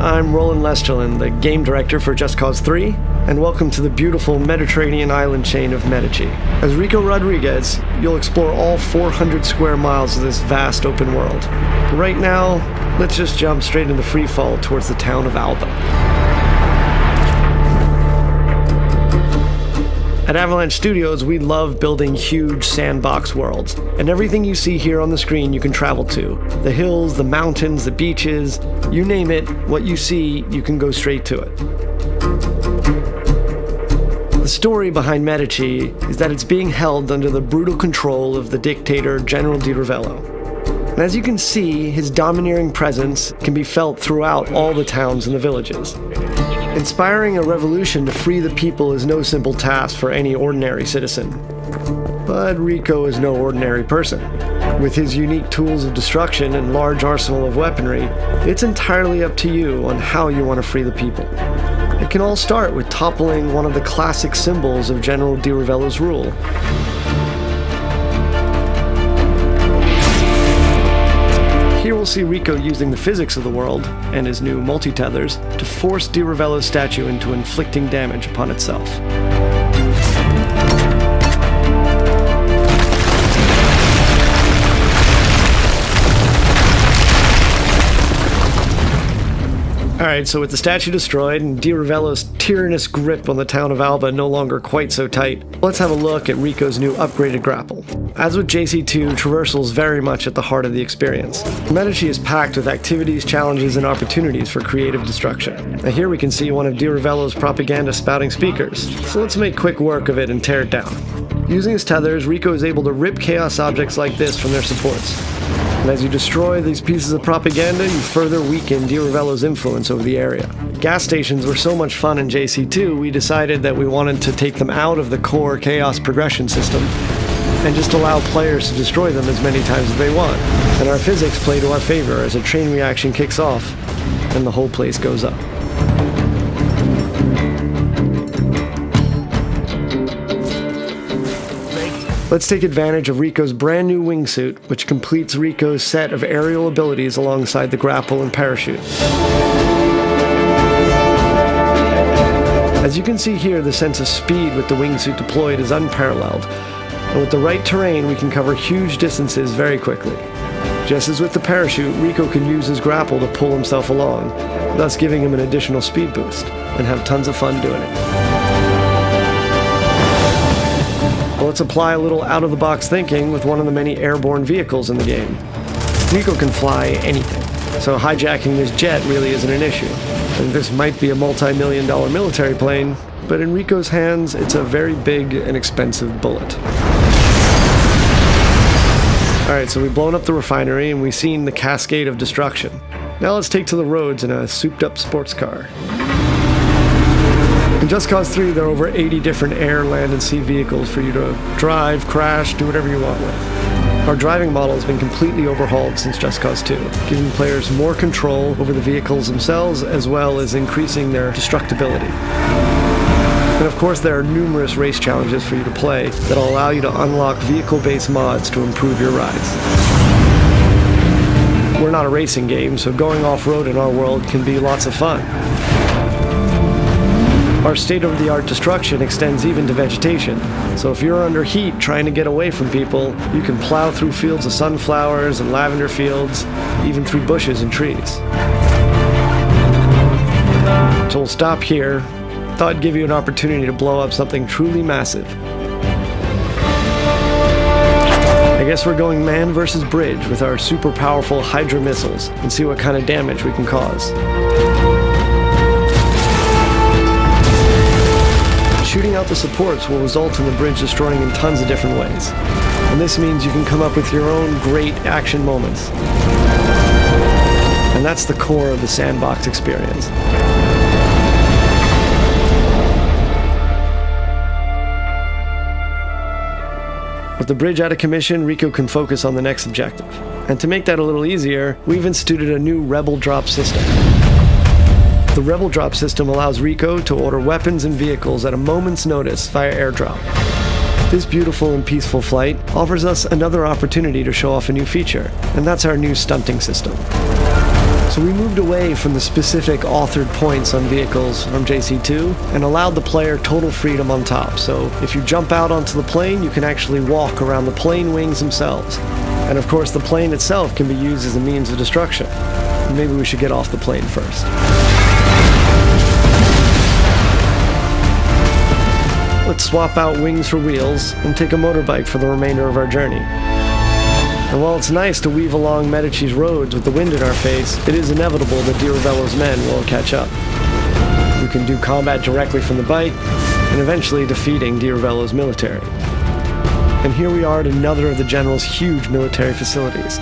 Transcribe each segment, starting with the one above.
I'm Roland Lesterlin, the game director for Just Cause 3, and welcome to the beautiful Mediterranean island chain of Medici. As Rico Rodriguez, you'll explore all 400 square miles of this vast open world. But right now, let's just jump straight into free fall towards the town of Alba. At Avalanche Studios, we love building huge sandbox worlds, and everything you see here on the screen you can travel to. The hills, the mountains, the beaches, you name it, what you see, you can go straight to it. The story behind Medici is that it's being held under the brutal control of the dictator General Di Ravello. And as you can see, his domineering presence can be felt throughout all the towns and the villages. Inspiring a revolution to free the people is no simple task for any ordinary citizen. But Rico is no ordinary person. With his unique tools of destruction and large arsenal of weaponry, it's entirely up to you on how you want to free the people. It can all start with toppling one of the classic symbols of General Di Ravello's rule. Here we'll see Rico using the physics of the world, and his new multi-tethers, to force Di Ravello's statue into inflicting damage upon itself. Alright, so with the statue destroyed and Di Ravello's tyrannous grip on the town of Alba no longer quite so tight, let's have a look at Rico's new upgraded grapple. As with JC2, traversal is very much at the heart of the experience. Medici is packed with activities, challenges, and opportunities for creative destruction. Now here we can see one of Di Ravello's propaganda spouting speakers, so let's make quick work of it and tear it down. Using his tethers, Rico is able to rip chaos objects like this from their supports. And as you destroy these pieces of propaganda, you further weaken Di Ravello's influence over the area. Gas stations were so much fun in JC2, we decided that we wanted to take them out of the core chaos progression system and just allow players to destroy them as many times as they want. And our physics play to our favor as a chain reaction kicks off and the whole place goes up. Let's take advantage of Rico's brand new wingsuit, which completes Rico's set of aerial abilities alongside the grapple and parachute. As you can see here, the sense of speed with the wingsuit deployed is unparalleled, and with the right terrain we can cover huge distances very quickly. Just as with the parachute, Rico can use his grapple to pull himself along, thus giving him an additional speed boost, and have tons of fun doing it. Let's apply a little out-of-the-box thinking with one of the many airborne vehicles in the game. Rico can fly anything, so hijacking this jet really isn't an issue. And this might be a multi-million-dollar military plane, but in Rico's hands, it's a very big and expensive bullet. Alright, so we've blown up the refinery and we've seen the cascade of destruction. Now let's take to the roads in a souped-up sports car. In Just Cause 3, there are over 80 different air, land, and sea vehicles for you to drive, crash, do whatever you want with. Our driving model has been completely overhauled since Just Cause 2, giving players more control over the vehicles themselves, as well as increasing their destructibility. And of course, there are numerous race challenges for you to play that'll allow you to unlock vehicle-based mods to improve your rides. We're not a racing game, so going off-road in our world can be lots of fun. Our state-of-the-art destruction extends even to vegetation, so if you're under heat trying to get away from people, you can plow through fields of sunflowers and lavender fields, even through bushes and trees. So we'll stop here. Thought I'd give you an opportunity to blow up something truly massive. I guess we're going man versus bridge with our super powerful Hydra missiles and see what kind of damage we can cause. Shooting out the supports will result in the bridge destroying in tons of different ways. And this means you can come up with your own great action moments. And that's the core of the sandbox experience. With the bridge out of commission, Rico can focus on the next objective. And to make that a little easier, we've instituted a new Rebel Drop system. The Rebel Drop system allows Rico to order weapons and vehicles at a moment's notice via airdrop. This beautiful and peaceful flight offers us another opportunity to show off a new feature, and that's our new stunting system. So we moved away from the specific authored points on vehicles from JC2 and allowed the player total freedom on top. So if you jump out onto the plane, you can actually walk around the plane wings themselves. And of course, the plane itself can be used as a means of destruction. Maybe we should get off the plane first. Let's swap out wings for wheels and take a motorbike for the remainder of our journey. And while it's nice to weave along Medici's roads with the wind in our face, it is inevitable that Di Ravello's men will catch up. We can do combat directly from the bike, and eventually defeating Di Ravello's military. And here we are at another of the general's huge military facilities.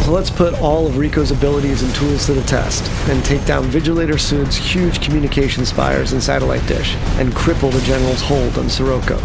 So let's put all of Rico's abilities and tools to the test, and take down Vigilator Sud's huge communication spires and satellite dish, and cripple the general's hold on Sirocco.